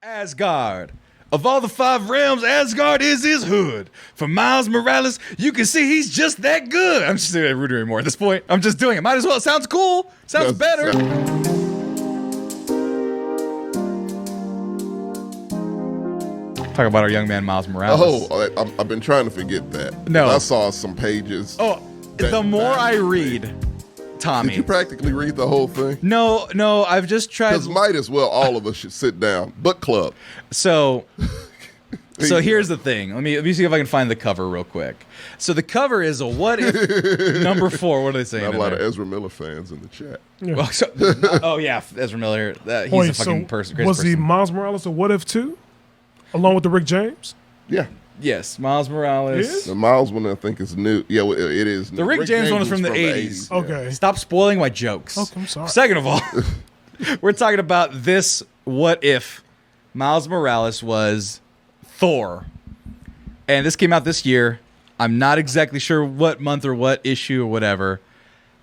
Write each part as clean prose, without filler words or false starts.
Asgard. Of all the 5 realms, Asgard is his hood. For Miles Morales, you can see he's just that good. I'm just doing it rude anymore at this point. I'm just doing it. Might as well. It sounds cool. Sounds better. Talk about our young man, Miles Morales. Oh, I've been trying to forget that. No. I saw some pages. Oh, the more I read, Tommy. Did you practically read the whole thing? No, I've just tried. Because might as well all of us should sit down. Book club. So here's the thing. Let me see if I can find the cover real quick. So the cover is a what if number 4. What are they saying? Not a lot of Ezra Miller fans in the chat. Yeah. Well, yeah, Ezra Miller. He's a fucking person. Was the Miles Morales a what if too? Along with the Rick James? Yeah. Yes, Miles Morales. The Miles one I think is new. Yeah, well, it is new. The Rick James one is from the 80s. Okay. Stop spoiling my jokes. Okay, I'm sorry. Second of all, we're talking about this what if Miles Morales was Thor. And this came out this year. I'm not exactly sure what month or what issue or whatever,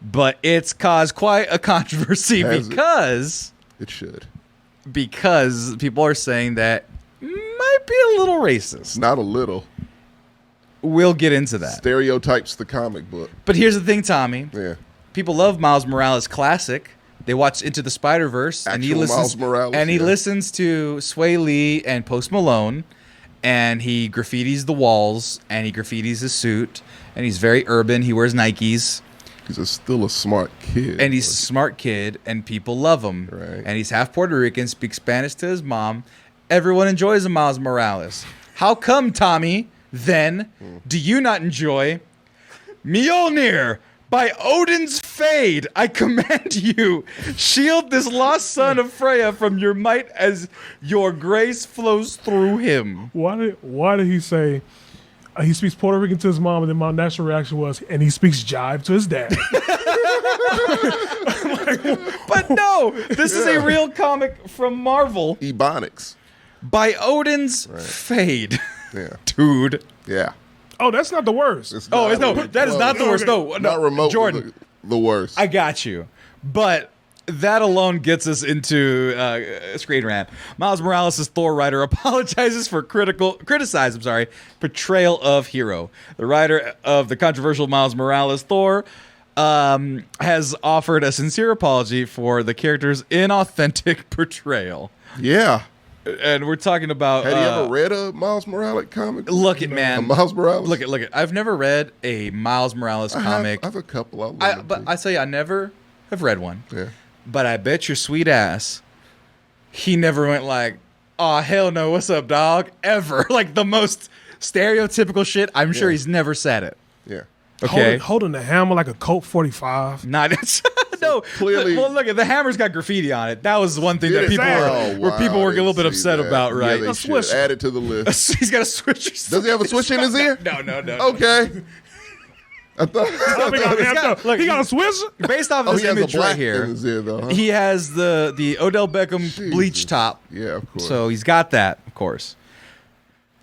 but it's caused quite a controversy because it should. Because people are saying that might be a little racist. Not a little. We'll get into that. Stereotypes, the comic book. But here's the thing, Tommy. Yeah. People love Miles Morales classic. They watch Into the Spider-Verse and he listens he listens to Sway Lee and Post Malone, and he graffitis the walls and he graffitis his suit, and he's very urban. He wears Nikes. He's still a smart kid. And he's a smart kid and people love him. Right. And he's half Puerto Rican, speaks Spanish to his mom. Everyone enjoys a Miles Morales. How come, Tommy, then, do you not enjoy Mjolnir by Odin's Fade? I command you, shield this lost son of Freya from your might as your grace flows through him. Why did he say he speaks Puerto Rican to his mom, and then my natural reaction was, and he speaks jive to his dad? But no, this is a real comic from Marvel. Ebonics. By Odin's Fade. Yeah. Dude. Yeah. Oh, that's not the worst. That is not the worst. No, not remotely Jordan, the worst. I got you. But that alone gets us into Screen Rant. Miles Morales' Thor writer apologizes for criticized portrayal of hero. The writer of the controversial Miles Morales Thor has offered a sincere apology for the character's inauthentic portrayal. Yeah. And we're talking about. Have you ever read a Miles Morales comic? Look it, man. A Miles Morales? Look it. I've never read a Miles Morales comic. I have a couple. But I tell you, I never have read one. Yeah. But I bet your sweet ass, he never went like, "Oh hell no, what's up, dog?" Ever. Like the most stereotypical shit. I'm sure he's never said it. Yeah. Okay. Holding the hammer like a Colt 45. Not no. Clearly. Well, look, the hammer's got graffiti on it. That was one thing that people were a little bit upset about, right? Yeah, they should add it to the list. He's got a switcher. Does he have a switch in his ear? No. Okay. I thought he got a switch? Based off of this image right here, in his ear, though, huh? he has the Odell Beckham bleach top. Yeah, of course. So he's got that, of course.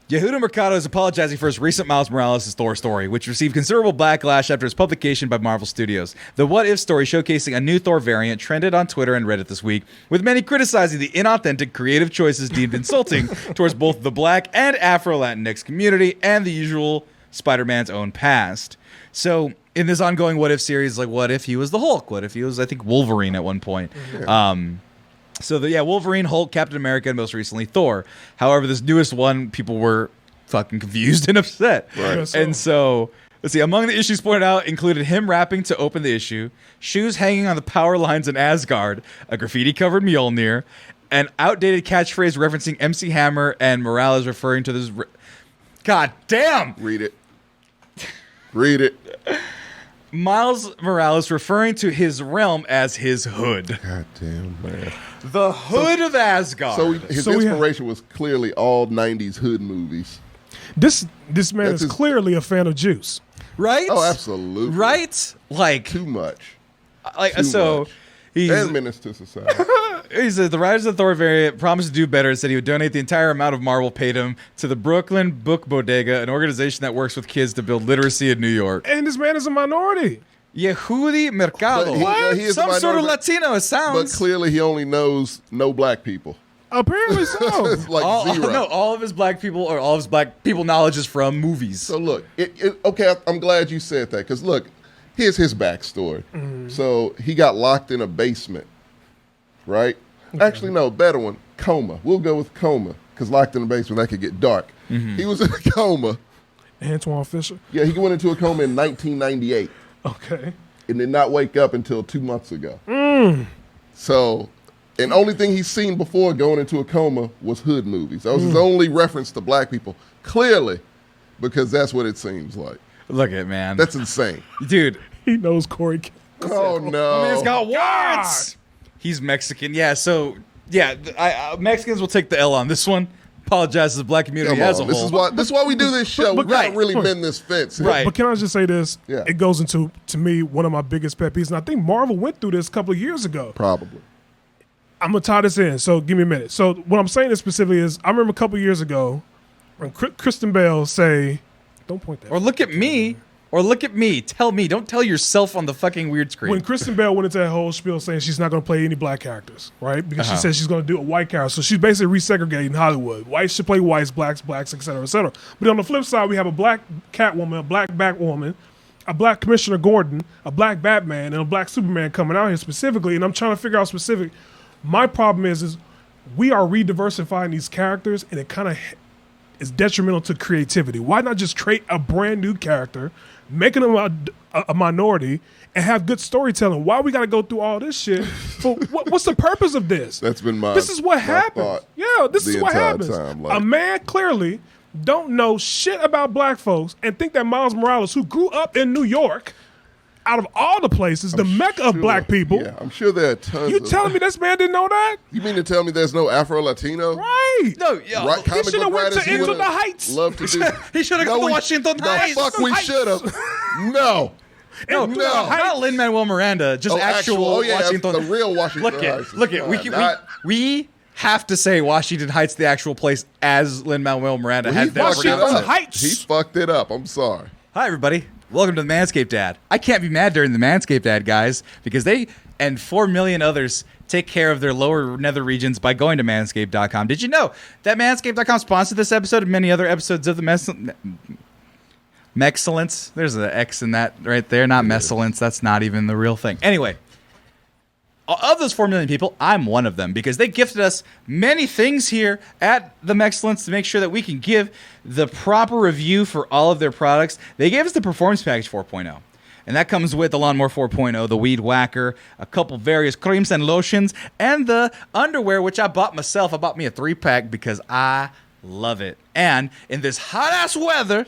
Yehuda Mercado is apologizing for his recent Miles Morales' Thor story, which received considerable backlash after its publication by Marvel Studios. The What If story showcasing a new Thor variant trended on Twitter and Reddit this week, with many criticizing the inauthentic creative choices deemed insulting towards both the Black and Afro-Latinx community and the usual Spider-Man's own past. So, in this ongoing What If series, like, what if he was the Hulk? What if he was, I think, Wolverine at one point? Yeah. Wolverine, Hulk, Captain America, and most recently Thor. However, this newest one, people were fucking confused and upset. Right. And so, let's see, among the issues pointed out included him rapping to open the issue, shoes hanging on the power lines in Asgard, a graffiti-covered Mjolnir, an outdated catchphrase referencing MC Hammer, and Morales referring to this... God damn! Read it. Read it. Miles Morales referring to his realm as his hood. God damn, man. The hood of Asgard. So his inspiration was clearly all 90s hood movies. This man is clearly a fan of Juice. Right? Oh, absolutely. Right? Like... Too much. He's... And menace to society. He said the writers of the Thor variant promised to do better and said he would donate the entire amount of Marvel paid him to the Brooklyn Book Bodega, an organization that works with kids to build literacy in New York. And this man is a minority. Yehudi Mercado. He is some sort of Latino, it sounds. But clearly he only knows no black people. Apparently so. It's like all, zero. no, all of his black people or all of his black people knowledge is from movies. So look, okay, I'm glad you said that because look, here's his backstory. So he got locked in a basement, right? Okay. Actually, no, better one, coma. We'll go with coma because locked in the basement, that could get dark. He was in a coma. Antoine Fisher. Yeah, he went into a coma in 1998 Okay. and did not wake up until 2 months ago. So, and only thing he's seen before going into a coma was hood movies. That was his only reference to black people, clearly, because that's what it seems like. Look at man. That's insane. Dude. He knows Corey. Oh, no. Man's got warrants. He's Mexican. Yeah, so Mexicans will take the L on this one. Apologize to the black community Come as a on. whole. This is why we do this show. We right. gotta really mend this fence. here. Right. But can I just say this? Yeah. It goes into, to me, one of my biggest pet peeves. And I think Marvel went through this a couple of years ago. Probably. I'm going to tie this in, so give me a minute. So what I'm saying is specifically is, I remember a couple of years ago when Kristen Bell say, don't point that. Or look at me. Or look at me. Tell me. Don't tell yourself on the fucking weird screen. When Kristen Bell went into that whole spiel saying she's not going to play any black characters, right? Because she said she's going to do a white character. So she's basically resegregating Hollywood. Whites should play whites, blacks, et cetera, et cetera. But on the flip side, we have a black Catwoman, a black Batwoman, a black Commissioner Gordon, a black Batman, and a black Superman coming out here specifically. And I'm trying to figure out specific. My problem is we are re-diversifying these characters, and it kind of is detrimental to creativity. Why not just create a brand new character, making them a minority, and have good storytelling? Why we got to go through all this shit? For what's the purpose of this? That's been my. This is what my happens. thought Yeah, this the is what entire happens. time, like- A man clearly don't know shit about black folks and think that Miles Morales, who grew up in New York, out of all the places, the mecca of black people, Yeah, I'm sure there are tons. you telling me this man didn't know that? You mean to tell me there's no Afro-Latino? Right. No, yeah. Right, comic shoulda book went writers to who Into would've the Heights. Loved to do. He should have gone to we- Washington Heights. The fuck we should have. No. No, Into the not Lin-Manuel Miranda, just actual Oh yeah, Washington. the real Washington Look Heights. at, look is at. fine. We have to say Washington Heights, the actual place, as Lin-Manuel Miranda He had never fucked it pronounced up. it. Heights. He fucked it up. I'm sorry. Hi, everybody. Welcome to the Manscaped ad. I can't be mad during the Manscaped ad, guys, because they and 4 million others take care of their lower nether regions by going to manscaped.com. Did you know that manscaped.com sponsored this episode and many other episodes of the Mexcellence? There's an X in that right there, not Mescellence. That's not even the real thing. Anyway, of those 4 million people, I'm one of them because they gifted us many things here at the Mexcellence to make sure that we can give the proper review for all of their products. They gave us the Performance Package 4.0. And that comes with the Lawnmower 4.0, the Weed Whacker, a couple various creams and lotions, and the underwear, which I bought myself. I bought me a 3-pack because I love it. And in this hot-ass weather,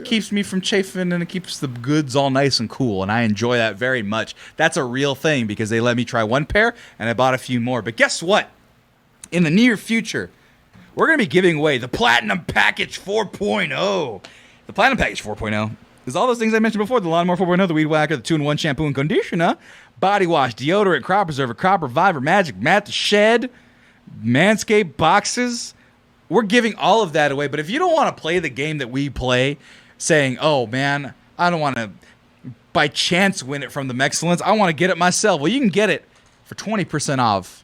keeps me from chafing and it keeps the goods all nice and cool. And I enjoy that very much. That's a real thing because they let me try one pair and I bought a few more. But guess what? In the near future, we're going to be giving away the Platinum Package 4.0. The Platinum Package 4.0 is all those things I mentioned before. The Lawnmower 4.0, the Weed Whacker, the 2-in-1 shampoo and conditioner, body wash, deodorant, crop preserver, crop reviver, magic mat, the shed, Manscaped boxes. We're giving all of that away, but if you don't want to play the game that we play, saying, oh, man, I don't want to by chance win it from the Mexcellence, I want to get it myself. Well, you can get it for 20% off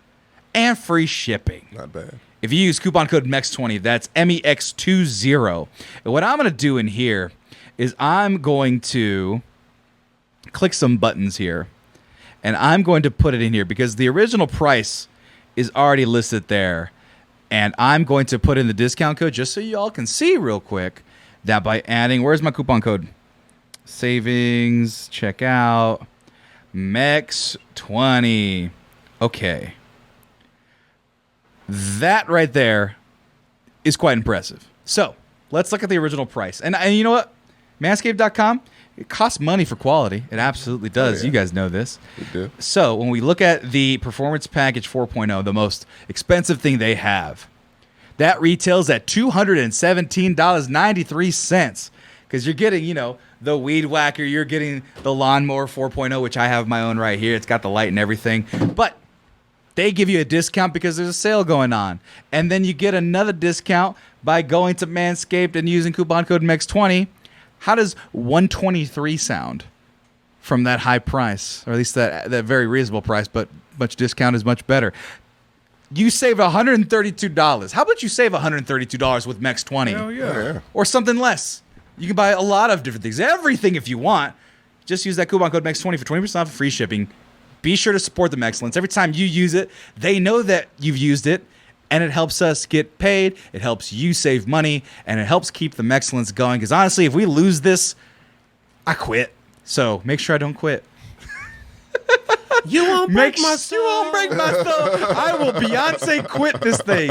and free shipping. Not bad. If you use coupon code MEX20, that's MEX20. And what I'm going to do in here is I'm going to click some buttons here, and I'm going to put it in here because the original price is already listed there. And I'm going to put in the discount code just so you all can see real quick that by adding, where's my coupon code? Savings, checkout, MEX20. Okay. That right there is quite impressive. So let's look at the original price. And you know what? Manscaped.com, it costs money for quality. It absolutely does. Oh, yeah. You guys know this. We do. So when we look at the Performance Package 4.0, the most expensive thing they have, that retails at $217.93 because you're getting, you know, the Weed Whacker, you're getting the Lawnmower 4.0, which I have my own right here. It's got the light and everything. But they give you a discount because there's a sale going on. And then you get another discount by going to Manscaped and using coupon code MEX20. How does 123 sound from that high price, or at least that very reasonable price, but much discount is much better? You save $132. How about you save $132 with Mex 20? Hell yeah. Or something less. You can buy a lot of different things. Everything if you want. Just use that coupon code MEX20 for 20% off free shipping. Be sure to support them excellence. Every time you use it, they know that you've used it, and it helps us get paid. It helps you save money, and it helps keep the excellence going. Because honestly, if we lose this, I quit. So make sure I don't quit. You won't break my soul. You won't break my soul. I will Beyonce quit this thing.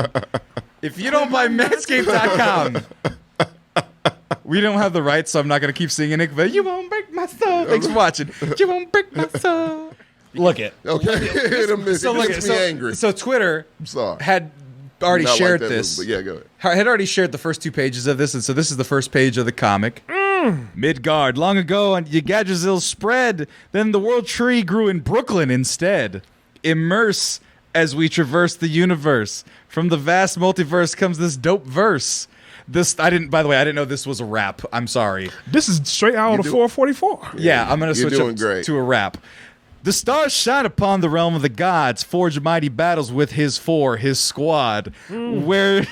If you don't buy Manscaped.com, we don't have the rights, so I'm not going to keep singing it. But you won't break my soul. Thanks for watching. You won't break my soul. Look it. Okay. It makes me angry. So Twitter I'm sorry. had already Not shared like that this. movie, but yeah, go ahead. Had already shared the first 2 pages of this, and so this is the first page of the comic. Midgard, long ago on Yggdrasil spread, then the world tree grew in Brooklyn instead. Immerse as we traverse the universe. From the vast multiverse comes this dope verse. By the way, I didn't know this was a rap. I'm sorry. This is straight out of the 444. Yeah, I'm going to You're switch doing up great. to a rap. The stars shine upon the realm of the gods, forge mighty battles with his squad, where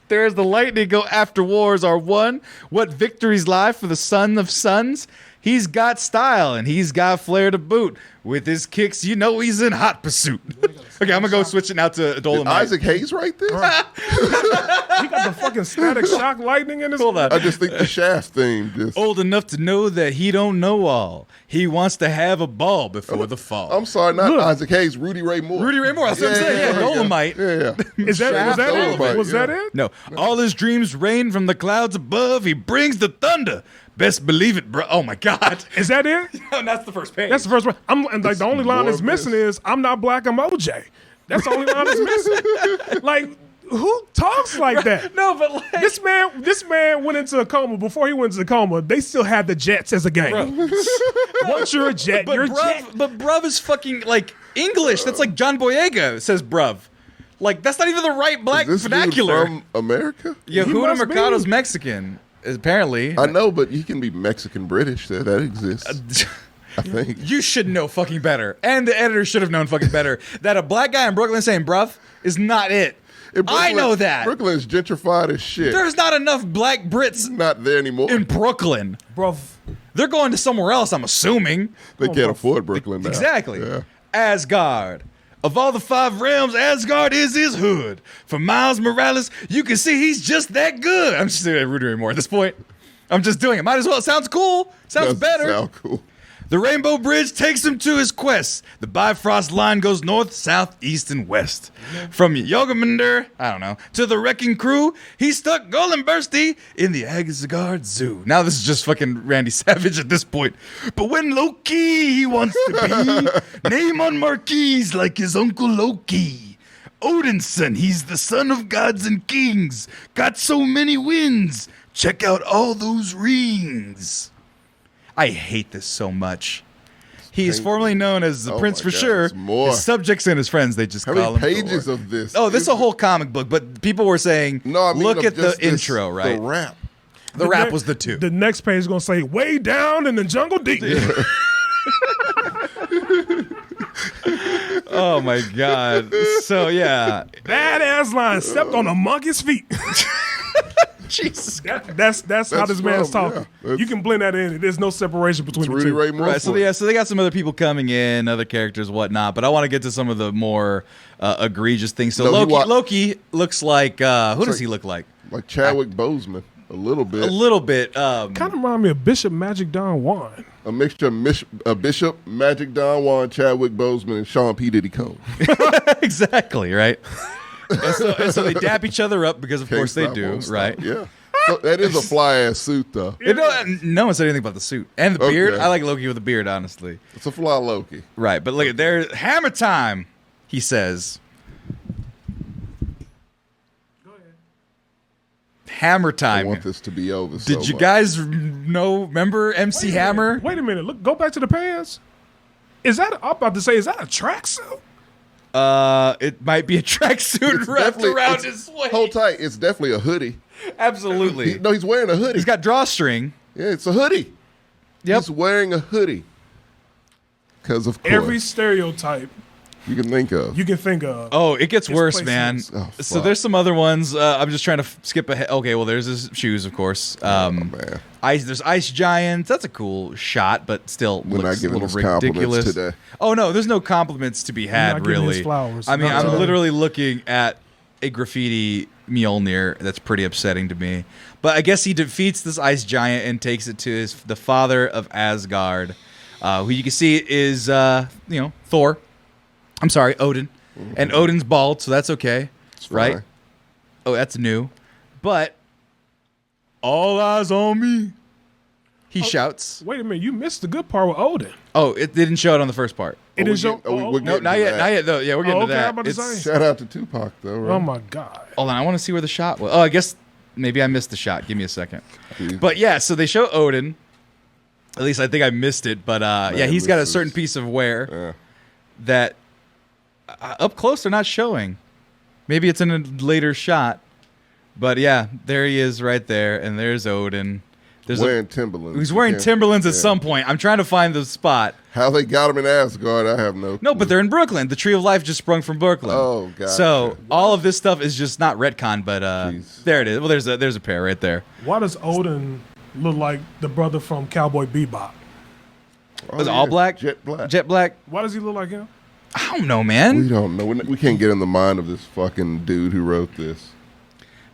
there's the lightning go after wars are won. What victories lie for the son of sons? He's got style and he's got flair to boot. With his kicks, you know he's in hot pursuit. Okay, I'm gonna go switch it now to Did Dolomite. Isaac Hayes write this? He got the fucking static shock lightning in his. Hold on. I just think the Shaft theme just. Old enough to know that he don't know all. He wants to have a ball before the fall. I'm sorry, not Isaac Hayes, Rudy Ray Moore. Rudy Ray Moore. That's what I'm saying. Yeah, Dolomite. Yeah. Was that it? Was that it? No, all his dreams rain from the clouds above. He brings the thunder. Best believe it, bro. Oh my God. Is that it? And that's the first page. That's the first one. And like the only line that's missing is "I'm not black, I'm OJ." That's the only line that's missing. Like, who talks like that? No, but like This man went into a coma. Before he went into a coma, they still had the Jets as a game. Once you're a Jet, you're a Jet. But bruv is fucking like English. That's like John Boyega says bruv. Like that's not even the right black Is this vernacular. dude from America? Yehuda must Mercado's be. Mexican, apparently. I know, but he can be Mexican British. That exists. I think. You should know fucking better. And the editor should have known fucking better. That a black guy in Brooklyn saying bruv is not it. I know that. Brooklyn's gentrified as shit. There's not enough black Brits not there anymore. in Brooklyn. Bro, They're going to somewhere else, I'm assuming. They can't afford Brooklyn now. Exactly. Yeah. Asgard. Of all the 5 realms, Asgard is his hood. For Miles Morales, you can see he's just that good. I'm just doing Rudy Ray Moore at this point. I'm just doing it. Might as well. It sounds cool. Sounds Doesn't better. Sound cool. The Rainbow Bridge takes him to his quest. The Bifrost line goes north, south, east, and west. From Yogaminder, I don't know, to the Wrecking Crew, he stuck Golden Bursty in the Asgard Zoo. Now this is just fucking Randy Savage at this point. But when Loki he wants to be, name on marquees like his uncle Loki. Odin's son, he's the son of gods and kings. Got so many wins. Check out all those rings. I hate this so much. He is formerly known as the Prince my for God, sure. it's more. His subjects and his friends, they just How call many him pages Thor. of this? Oh, this is a whole comic book, but people were saying, No, I mean look of at the just this- intro, right? The rap. The rap was the 2. The next page is gonna say "Way down in the jungle deep." Oh my God. So yeah. Badass line stepped on a monkey's feet. Jesus. That's how this man's talking. yeah. You can blend that in. There's no separation between the Rudy two. Ray Moore. Right, so they got some other people coming in, other characters, whatnot. But I want to get to some of the more egregious things. So No, Loki looks like who does he look like? Like Chadwick Boseman, a little bit. A little bit. Kind of remind me of Bishop Magic Don Juan. A mixture of Bishop, Magic Don Juan, Chadwick Boseman, and Sean P. Diddy Combs. Exactly, right? and so they dap each other up because, of Can't course, they stop, do, won't stop. right? Yeah. So that is a fly-ass suit, though. No one said anything about the suit. And the beard. Okay. I like Loki with the beard, honestly. It's a fly Loki. Right, but look at there. Hammer time, he says. Hammer I time. want this to be over. Did you guys remember MC Hammer? Wait a minute. Look, go back to the pants. I'm about to say, is that a tracksuit? It might be a tracksuit wrapped around his waist. Hold tight. It's definitely a hoodie. Absolutely. No, he's wearing a hoodie. He's got drawstring. Yeah, it's a hoodie. Yep. He's wearing a hoodie. Because of course. Every stereotype you can think of. You can think of. Oh, it gets His worse, place man. is- Oh, So fuck. there's some other ones. I'm just trying to skip ahead. Okay, well, there's his shoes, of course. Man. There's ice giants. That's a cool shot, but still We're not looks a giving little us compliments ridiculous. today. Oh no, there's no compliments to be had, not giving really. his flowers. I mean, Not I'm today. literally looking at a graffiti Mjolnir. That's pretty upsetting to me. But I guess he defeats this ice giant and takes it to the father of Asgard, who you can see is Thor. I'm sorry, Odin. And Odin's bald, so that's okay, It's right? fine. Oh, that's new. But all eyes on me. He shouts. Wait a minute, you missed the good part with Odin. Oh, it didn't show it on the first part. It Oh, is your. we're Oh, getting No, to not yet. that. Not yet, though. Yeah, we're getting Oh, to okay, that. I'm about to It's- say. Shout out to Tupac, though, right? oh my God. Hold on, I want to see where the shot was. Oh, I guess maybe I missed the shot. Give me a second. Jeez. But yeah, so they show Odin. At least I think I missed it. But yeah, he's got a this certain is- piece of wear Yeah. that up close they're not showing. Maybe it's in a later shot. But yeah, there he is right there. And there's Odin. There's Wearing Timberlands. he's wearing You can't- Timberlands at yeah. some point. I'm trying to find the spot. How they got him in Asgard, I have no No, clue. but they're in Brooklyn. The Tree of Life just sprung from Brooklyn. Oh, gotcha. So all of this stuff is just not retcon, but Jeez. there it is. Well, there's a pair right there. Why does Odin look like the brother from Cowboy Bebop? Oh, Was it all black? Jet black. Jet black. Why does he look like him? I don't know, We man. don't know. We can't get in the mind of this fucking dude who wrote this.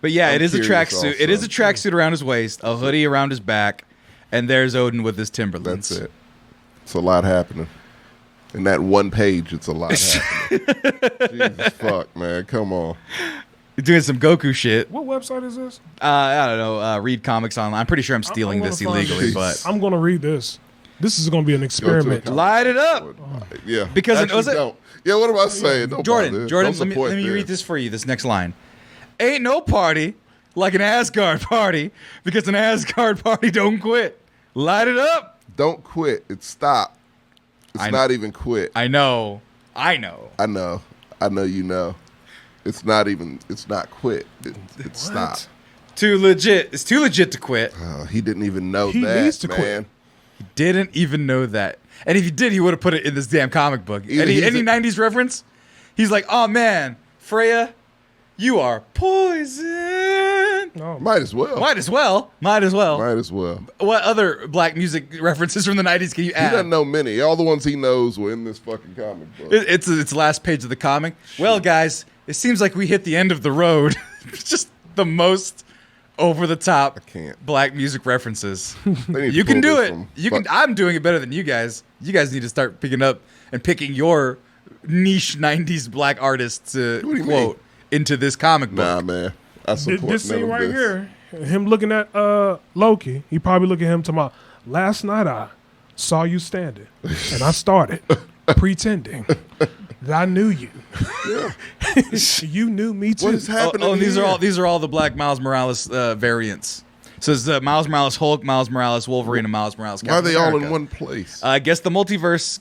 But yeah, I'm it is a curious tracksuit. It is also. a tracksuit around his waist, a hoodie around his back, and there's Odin with his Timberlands. That's it. It's a lot happening. In that one page, it's a lot happening. Jesus fuck, man. Come on. He's doing some Goku shit. What website is this? I don't know. Read comics online. I'm pretty sure I'm stealing gonna this find illegally, this. but I'm going to read this. This is going to be an experiment. Go to light it up. Yeah. Because it Actually, was it- don't. Yeah, what am I saying? Don't Jordan, bother. Jordan, Don't let me support read this for you. This next line. Ain't no party like an Asgard party because an Asgard party don't quit. Light it up. Don't quit. It's stop. It's I- not even quit. I know. I know. I know you know. It's not even. It's not quit. It's stop. Too legit. It's too legit to quit. He didn't even know He that, needs to man. quit. Didn't even know that. And if he did, he would have put it in this damn comic book. Either Any he's 90s reference? He's like, oh man, Freya, you are poison. No. Might as well. Might as well. Might as well. Might as well. What other black music references from the 90s can you He add? doesn't know many. All the ones he knows were in this fucking comic book. It's the last page of the comic. Well, guys, it seems like we hit the end of the road. It's just the most over the top can't. black music references. They need to You can pull do this it. from You can. fuck- I'm doing it better than you guys. You guys need to start picking up and picking your niche 90s black artists to What do you quote into this comic book. Nah, man. I support This none scene of right this. here, him looking at Loki, he probably look at him tomorrow. Last night I saw you standing, and I started pretending that I knew you. You knew me too. What is happening? Oh, and these here? are all the black Miles Morales variants. So it's Miles Morales Hulk, Miles Morales Wolverine, and Miles Morales Why are Captain they all America. in one place? I guess the multiverse.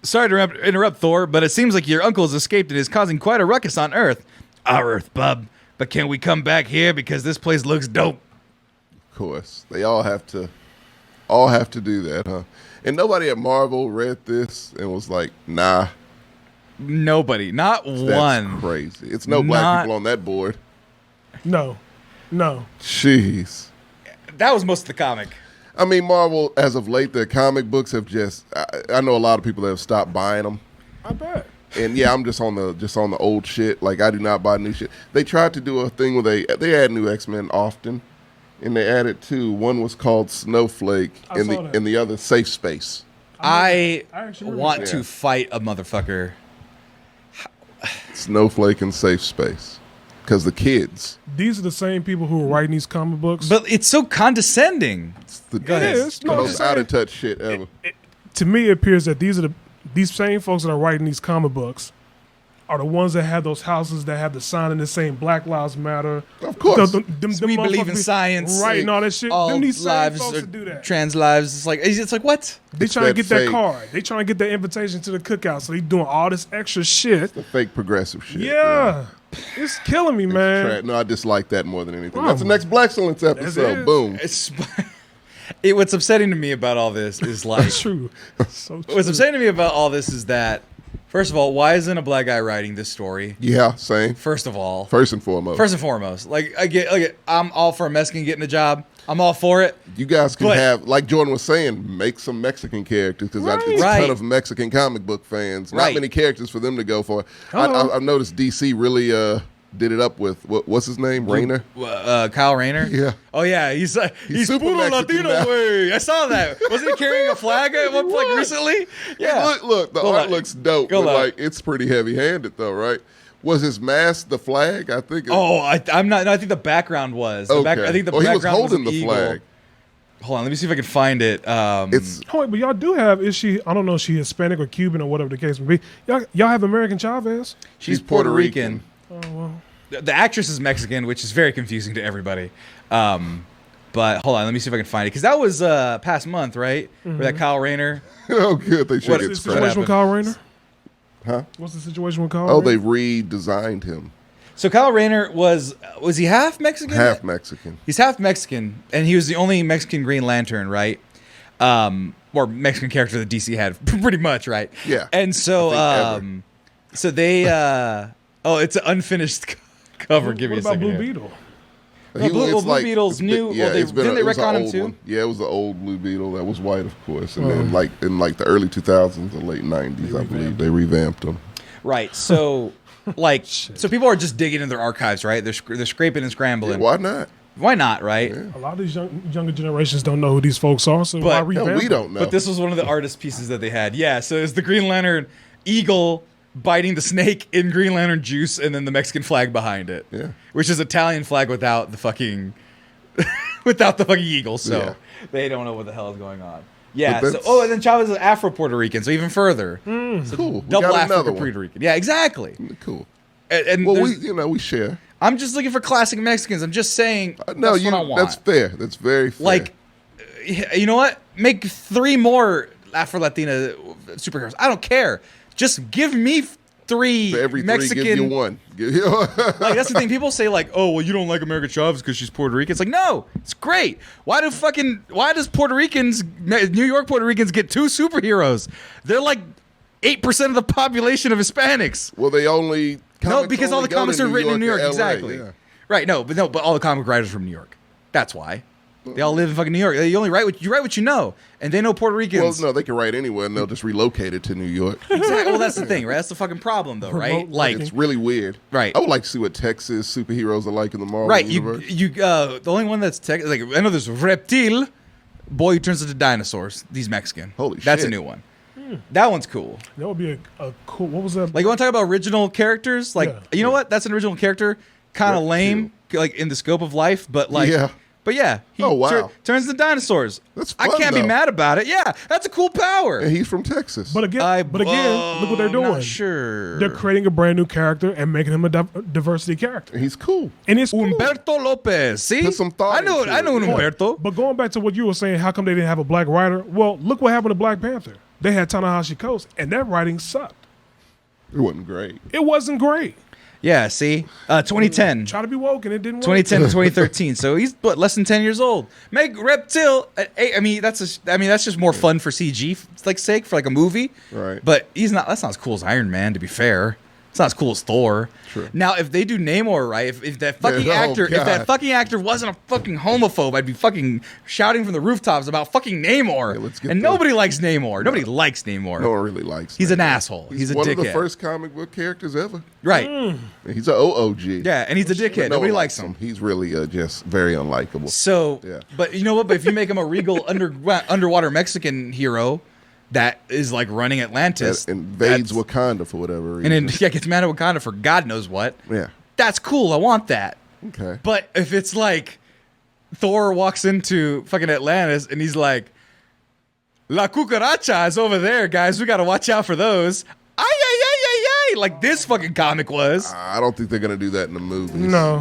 Sorry to interrupt, Thor, but it seems like your uncle has escaped and is causing quite a ruckus on Earth. Our Earth, bub. But can we come back here because this place looks dope? Of course, they all have to do that, huh? And nobody at Marvel read this and was like, "Nah, Nobody, not that's one. crazy." It's no black Not- people on that board. No. Jeez. That was most of the comic. I mean, Marvel, as of late, their comic books have just. I know a lot of people that have stopped buying them. I bet. And yeah, I'm just on the old shit. Like I do not buy new shit. They tried to do a thing where they add new X-Men often, and they added two. One was called Snowflake, I and saw that. the other Safe Space. I actually want remember to that. fight a motherfucker. Snowflake and Safe Space, because the kids. These are the same people who were writing these comic books. But it's so condescending. The, Go ahead. It is. the No, I'm most just saying. out of touch shit ever. To me, it appears that these same folks that are writing these comic books are the ones that have those houses that have the sign in the same Black Lives Matter. Of course. We believe in motherfuckers science. writing all that shit. All Them these same lives folks are that do that. trans lives. It's like what? They It's trying to that get that fake- card. They trying to get that invitation to the cookout. So they doing all this extra shit. The fake progressive shit. Yeah. It's killing me, man. No, I dislike that more than anything. Oh. That's the next Black Excellence episode. is. Boom. It's What's upsetting to me about all this is like, That's true. So true. what's upsetting to me about all this is that, first of all, why isn't a black guy writing this story? Yeah, same. First of all, First and foremost. like I'm all for a Mexican getting a job. I'm all for it. You guys can But- have, like Jordan was saying, make some Mexican characters because it's a Right. ton of Mexican comic book fans. Right. Not many characters for them to go for. Hello. I've noticed DC really did it up with what's his name, Rayner. Kyle Rayner. Yeah. Oh yeah, he's super puro Mexican Latino now. way. I saw that. Wasn't he carrying a flag at one point recently? Yeah. Look, the Go art on. looks dope, Go but on. like it's pretty heavy-handed though, right? Was his mask the flag? I think. I'm not. No, I think the background was. okay. I think the he was background holding was the an eagle. flag. Hold on, let me see if I can find it. It's Oh, wait, but y'all do have, is she, I don't know if she Hispanic or Cuban or whatever the case may be. Y'all have American Chavez? she's Puerto Puerto Rican. Oh, well. The actress is Mexican, which is very confusing to everybody. But hold on, let me see if I can find it because that was past month, right? Where that Kyle Rayner. oh good. They should What get What's the scrapped. situation with Kyle Rayner? Huh? What's the situation with Kyle Oh, Rayner? they redesigned him. So Kyle Rayner was he half Mexican? Half Mexican. He's half Mexican, and he was the only Mexican Green Lantern, right? Or Mexican character that DC had, pretty much, right? Yeah. And so, I think so they, it's an unfinished cover. Give me What a about second. Blue here. Beetle? Blue Beetle's new- Yeah, well, it's been didn't they it was an retcon him old too? one. Yeah, it was the old Blue Beetle that was white, of course, and then like in like the early 2000s, the late 90s, I believe they revamped him. Right. So, so people are just digging in their archives, right? They're scraping and scrambling. Why not? Why not, right? A lot of these younger generations don't know who these folks are, so why But- revamp Hell, we them? don't know. But this was one of the artist pieces that they had. Yeah, so it's the Green Lantern eagle biting the snake in Green Lantern juice, and then the Mexican flag behind it. Yeah. Which is Italian flag without the fucking without the fucking eagle. So Yeah. they don't know what the hell is going on. Yeah. But So, that's- and then Chavez is Afro Puerto Rican, so even further. So Cool. We double got another African one. Puerto Rican. Yeah, exactly. Cool. And Well, there's- we share. I'm just looking for classic Mexicans. I'm just saying. No, that's what I want. that's fair. That's very fair. Like, you know what? Make 3 more Afro-Latina superheroes. I don't care. Just give me 3 for every Mexican. 3, give you one. Like, that's the thing. People say like, "Oh, well, you don't like America Chavez because she's Puerto Rican." It's like, no, it's great. Why does Puerto Ricans, New York Puerto Ricans, get 2 superheroes? They're like 8% of the population of Hispanics. Well, they only No, because all the only go to comics are written in New York. or LA, Exactly. yeah. Right. No, but all the comic writers are from New York. That's why. They all live in fucking New York. You only write what you know, and they know Puerto Well, Ricans. no, they can write anywhere, and they'll just relocate it to New York. Exactly. Well, that's the thing, right? That's the fucking problem, though, right? Remote Like, It's really weird. Right. I would like to see what Texas superheroes are like in the Marvel right? universe. The only one that's like I know there's Reptile, boy who turns into dinosaurs. He's Mexican. Holy That's a shit. new one. That one's cool. That would be a cool, what was that? Like, you want to talk about original characters? Like, Yeah. you know what? That's an original character. Kind of Reptile. lame, like in the scope of life, but like. Yeah. But yeah, he Oh, wow. turns into dinosaurs. That's I fun, can't be though. mad about it. Yeah, that's a cool power. And he's from Texas. but again, look what they're doing. Not sure. They're creating a brand new character and making him a diversity character. And he's cool. And it's cool. Umberto Lopez. See, Put some thought I know into an it. Yeah. Umberto. But going back to what you were saying, how come they didn't have a black writer? Well, look what happened to Black Panther. They had Ta-Nehisi Coates, and that writing sucked. It wasn't great. It wasn't great. Yeah, see, 2010. Try to be woke, and it didn't work. 2010 to 2013. So he's less than 10 years old. Make Reptile. I mean, that's just more fun for CG sake for like a movie. Right. But he's not. That's not as cool as Iron Man. To be fair, it's not as cool as Thor. True. Now, if they do Namor right, if that fucking Yeah, oh, actor, if that God. fucking actor wasn't a fucking homophobe, I'd be fucking shouting from the rooftops about fucking Namor. Yeah, let's get and the- nobody likes Namor. Nobody likes Namor. No one really likes He's him. an asshole. He's a one of the dickhead. first comic book characters ever. Right. And he's an OOG. Yeah, and he's a But dickhead. no Nobody one likes him. He's really just very unlikable. So, Yeah. but you know what? But if you make him a regal underwater Mexican hero that is like running Atlantis, That invades that's- Wakanda for whatever reason. and then gets mad at Wakanda for God knows what. yeah. That's cool. I want that. Okay. But if it's like Thor walks into fucking Atlantis and he's like, La cucaracha is over there, guys. We got to watch out for those. Ay, ay, ay, ay, ay. Like this fucking comic was. I don't think they're gonna do that in the movies. No.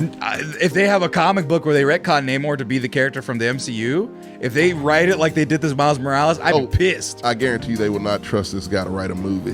If they have a comic book where they retcon Namor to be the character from the MCU, if they write it like they did this Miles Morales, I'd be pissed. I guarantee you they will not trust this guy to write a movie.